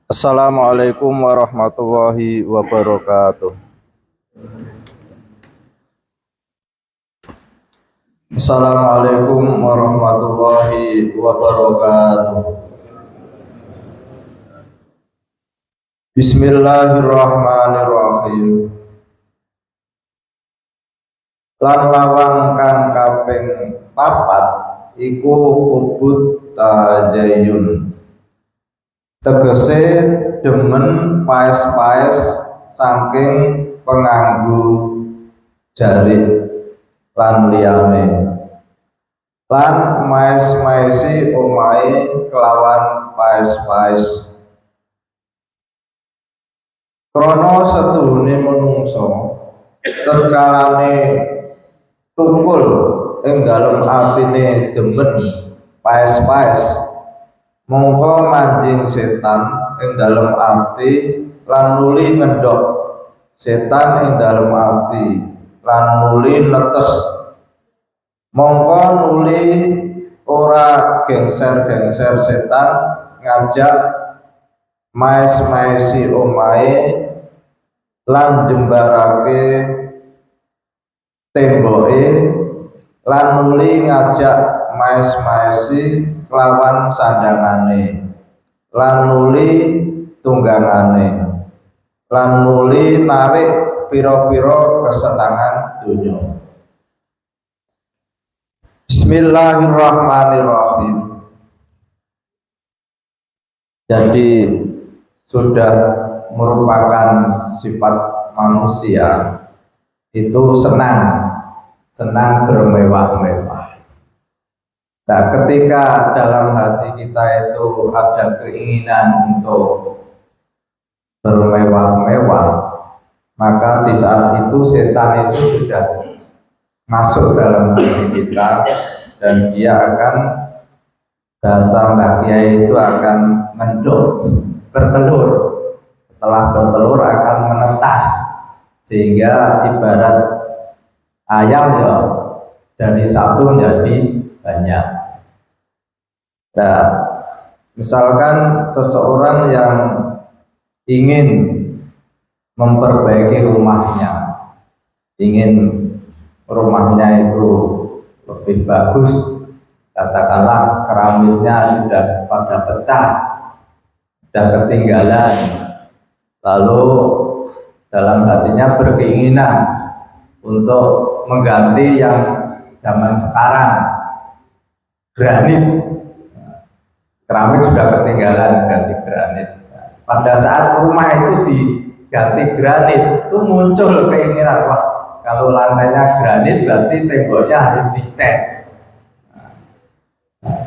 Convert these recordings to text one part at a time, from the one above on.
Assalamualaikum warahmatullahi wabarakatuh. Assalamualaikum warahmatullahi wabarakatuh. Bismillahirrahmanirrahim. Lan lawang kang kaping papat iku hubut tajayun. Tegese demen paes-paes saking penganggu jarik lan liyane, lan maes-maesi omahe kelawan paes-paes. Krana setuhune manungsa tetkalane tungkul ing dalem atine demen paes-paes, mongko manjing setan ing dalem ati lan nuli ngedhok setan ing dalem ati lan nuli netes, mongko nuli ora gengser-gengser setan ngajak maes-maesi omahe lan jembarake temboke lan nuli ngajak maes-maesi kelawan sandangane lan nuli tunggangane lan nuli narik pira-pira kesenangan dunya. Bismillahirrahmanirrahim. Jadi sudah merupakan sifat manusia itu senang bermewah-mewah. Nah, ketika dalam hati kita itu ada keinginan untuk bermewah-mewah, maka di saat itu setan itu sudah masuk dalam hati kita dan dia akan, bahasa Mbah Kiai itu akan mendok, bertelur. Setelah bertelur akan menetas, sehingga ibarat ayam ya, dari satu menjadi banyak. Nah, misalkan seseorang yang ingin memperbaiki rumahnya, ingin rumahnya itu lebih bagus, katakanlah keramiknya sudah pada pecah, sudah ketinggalan, lalu dalam hatinya berkeinginan untuk mengganti yang zaman sekarang, granit. Keramik sudah ketinggalan, ganti granit. Pada saat rumah itu diganti granit, itu muncul keinginan, wah, kalau lantainya granit berarti temboknya harus dicat.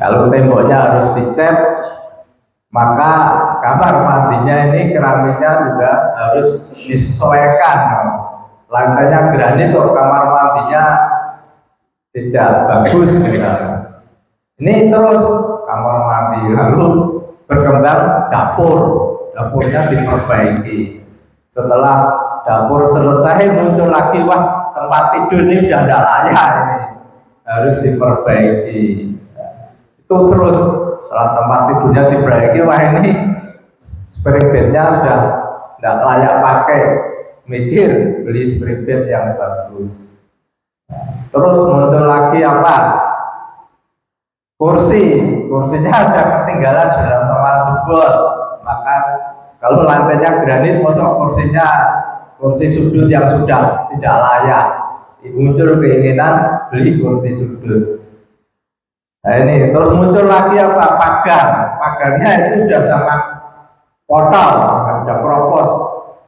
Kalau temboknya harus dicat, maka kamar mandinya ini keramiknya juga harus disesuaikan. Lantainya granit atau kamar mandinya tidak bagus misalnya. Ini terus kamar mandi, lalu berkembang dapurnya diperbaiki. Setelah dapur selesai muncul lagi, wah, tempat tidur ini sudah tidak layak, ini harus diperbaiki. Itu terus setelah tempat tidurnya diperbaiki, wah, ini spring bednya sudah tidak layak pakai, mikir beli spring bed yang bagus. Terus muncul lagi apa? Kursinya sudah ketinggalan, sudah nomor jebol. Maka kalau lantainya granit, masuk kursi sudut yang sudah tidak layak, muncul keinginan beli kursi sudut. Nah, ini terus muncul lagi apa? Pagarnya itu sudah sangat kotor, sudah keropos,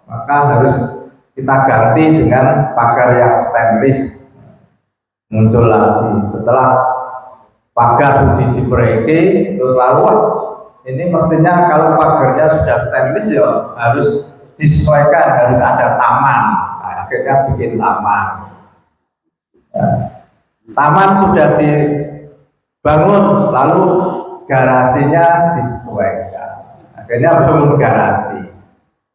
maka harus kita ganti dengan pagar yang stainless. Muncul lagi setelah pagar diperbaiki, terus lalu ini mestinya kalau pagarnya sudah stainless ya harus disesuaikan, harus ada taman. Nah, akhirnya bikin taman. Taman sudah dibangun, lalu garasinya disesuaikan, akhirnya bangun garasi.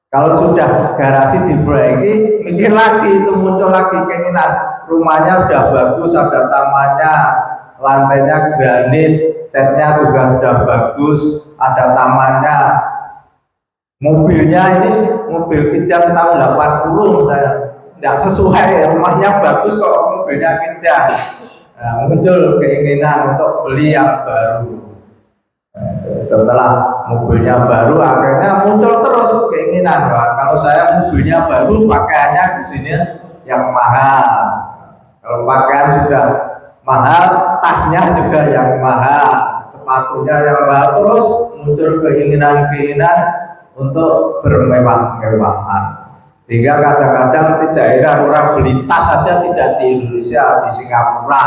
Kalau sudah garasi diperbaiki, mikir lagi, itu muncul lagi keinginan, rumahnya sudah bagus, ada tamannya, lantainya granit, catnya juga sudah bagus, ada tamannya. Mobilnya ini mobil Kijang tahun 80 misalnya, tidak sesuai, rumahnya bagus kok mobilnya Kijang. Nah, muncul keinginan untuk beli yang baru. Nah, setelah mobilnya baru akhirnya muncul terus keinginan, wah, kalau saya mobilnya baru pakaiannya gitunya yang mahal. Kalau pakaian sudah mahal, tasnya juga yang mahal, sepatunya yang mahal, terus muncul keinginan-keinginan untuk bermewah-mewahan. Sehingga kadang-kadang tidak heran orang beli tas saja tidak di Indonesia, di Singapura.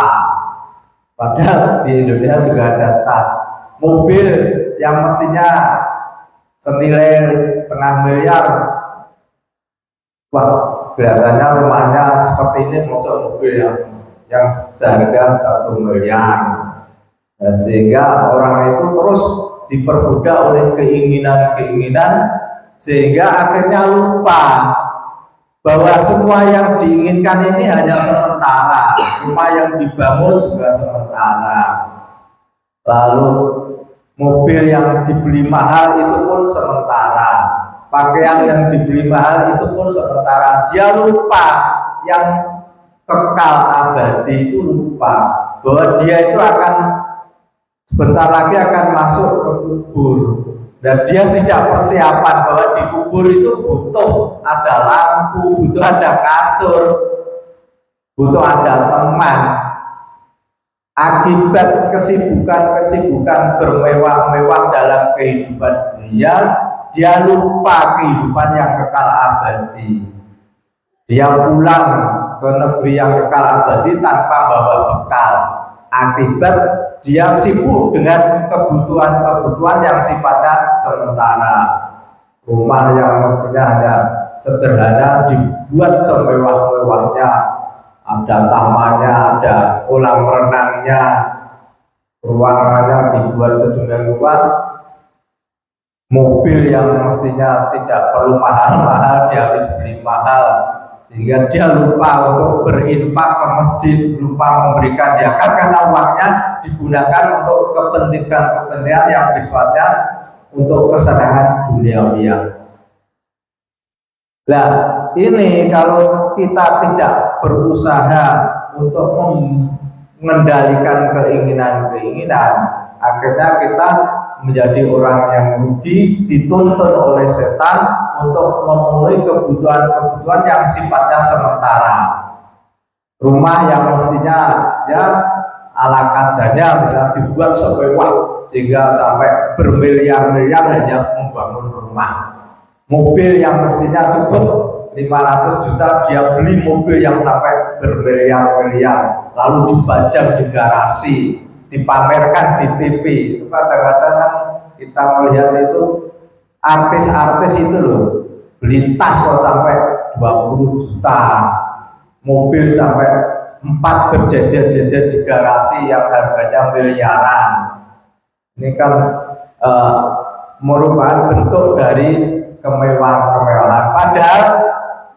Padahal di Indonesia juga ada tas. Mobil yang mestinya senilai setengah miliar, wah, kelihatannya rumahnya seperti ini, masuk mobil yang seharga 1 miliar. Dan sehingga orang itu terus diperbudak oleh keinginan-keinginan, sehingga akhirnya lupa bahwa semua yang diinginkan ini hanya sementara. Rumah yang dibangun juga sementara, lalu mobil yang dibeli mahal itu pun sementara, pakaian yang dibeli mahal itu pun sementara. Dia lupa yang kekal abadi, itu lupa bahwa dia itu akan sebentar lagi akan masuk ke kubur, dan dia tidak persiapan bahwa di kubur itu butuh ada lampu, butuh ada kasur, butuh ada teman. Akibat kesibukan-kesibukan bermewah-mewah dalam kehidupan dunia, dia lupa kehidupan yang kekal abadi. Dia pulang ke negeri yang kekal abadi tanpa bawa bekal. Akibat dia sibuk dengan kebutuhan-kebutuhan yang sifatnya sementara. Rumah yang mestinya hanya sederhana dibuat semewah-mewahnya, ada tamannya, ada kolam renangnya, ruangannya dibuat sedemikian rupa. Mobil yang mestinya tidak perlu mahal-mahal, dia harus beli mahal, sehingga dia lupa untuk berinfak ke masjid, lupa memberikan zakat karena uangnya digunakan untuk kepentingan-kepentingan yang sifatnya untuk kesenangan duniawi. Nah, ini kalau kita tidak berusaha untuk mengendalikan keinginan-keinginan, akhirnya kita menjadi orang yang rugi, dituntun oleh setan untuk memenuhi kebutuhan-kebutuhan yang sifatnya sementara. Rumah yang mestinya ya ala kadarnya bisa dibuat semewah sehingga sampai bermiliar-miliar hanya membangun rumah. Mobil yang mestinya cukup 500 juta, dia beli mobil yang sampai bermiliar-miliar, lalu dipajang di garasi, dipamerkan di TV. Itu kadang-kadang kan kita melihat itu artis-artis itu loh, beli tas kok sampai 20 juta, mobil sampai 4 berjejer-jejer di garasi yang harganya miliaran. Ini kan merupakan bentuk dari kemewahan-kemewahan. Padahal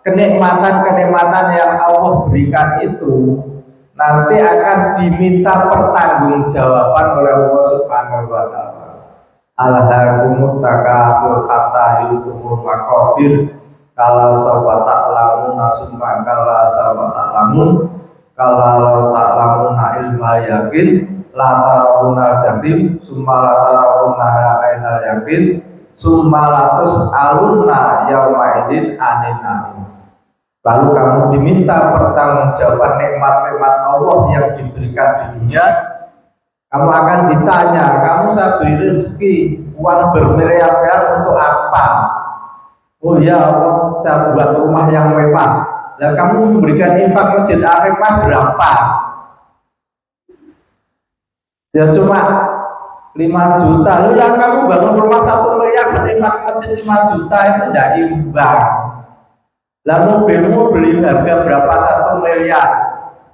kenikmatan-kenikmatan yang Allah berikan itu nanti akan diminta pertanggungjawaban oleh Allah Subhanahu wa taala. Alhaakumut takasur hatta yurtumul maqabir, kala sawfa ta'lamuna summa kala sawfa ta'lamun, kala law ta'lamuna ilmal yakin la tarawunal jahim summa la tarawunna ainal yakin summa latus alunna yaumaidin anin anin. Lalu kamu diminta pertanggungjawaban nikmat-nikmat Allah yang diberikan di dunia. Kamu akan ditanya, kamu saya beri rezeki uang bermiliar-miliar untuk apa? Oh ya Allah, saya buat rumah yang mewah. Lah kamu memberikan infak masjid Al-Hikmah berapa? Ya cuma 5 juta. Lalu lah kamu bangun rumah 1 miliar, infak masjid 5 juta, itu tidak imbang. Lah mobilmu beli harga berapa 1 miliar.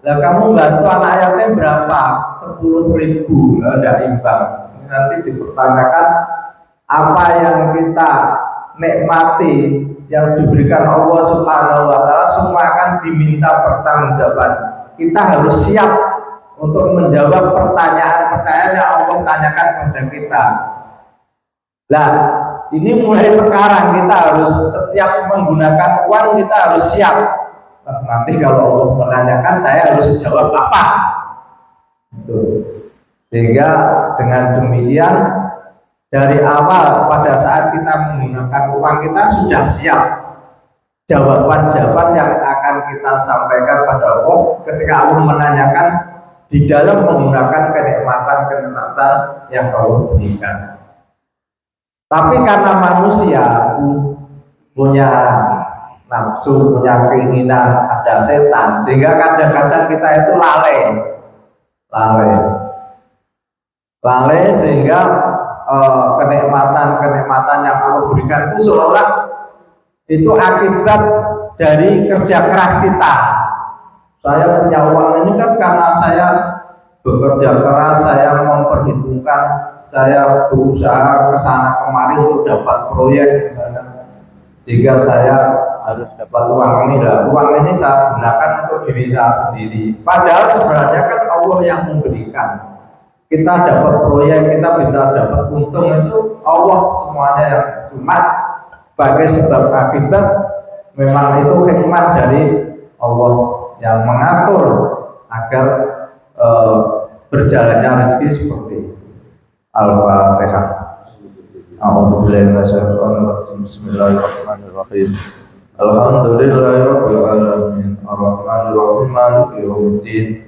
Lah kamu bantu anak yatim berapa? 10.000. Lah tidak imbang. Ini nanti dipertanyakan apa yang kita nikmati yang diberikan Allah Subhanahu wa taala, semua akan diminta pertanggungjawaban. Kita harus siap untuk menjawab pertanyaan-pertanyaan yang Allah tanyakan kepada kita. Nah, ini mulai sekarang kita harus setiap menggunakan uang kita harus siap. Nanti kalau Allah menanyakan saya harus jawab apa? Itu. Sehingga dengan demikian dari awal pada saat kita menggunakan uang kita sudah siap jawaban-jawaban yang akan kita sampaikan pada Allah ketika Allah menanyakan di dalam menggunakan kenikmatan-kenikmatan yang Allah berikan. Tapi karena manusia punya nafsu, punya keinginan, ada setan, sehingga kadang-kadang kita itu lalai sehingga kenikmatan yang Allah berikan itu seolah itu akibat dari kerja keras kita. Saya punya uang ini kan karena saya bekerja keras, saya memperhitungkan, saya berusaha kesana kemari untuk dapat proyek misalnya, sehingga saya harus dapat uang ini. Uang ini saya gunakan untuk diri saya sendiri. Padahal sebenarnya kan Allah yang memberikan. Kita dapat proyek, kita bisa dapat untung itu Allah semuanya yang cuma sebagai sebab akibat memang itu hikmah dari Allah yang mengatur agar berjalannya rezeki seperti itu. Al-Fatihah. A'udzubillahi minasyaitonir rajim. Bismillahirrahmanirrahim. Alhamdulillahirabbil alamin. Arrahmanir rahim. Maliki yaumiddin.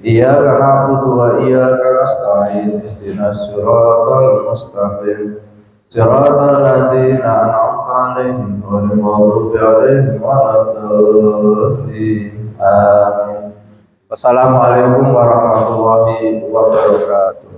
Iyyaka na'budu wa iyyaka nasta'in. Ihdinas siratal mustaqim. Siratal ladzina an'amta 'alaihim ghairil maghdubi 'alaihim waladdallin. Amin. Wassalamualaikum warahmatullahi wabarakatuh.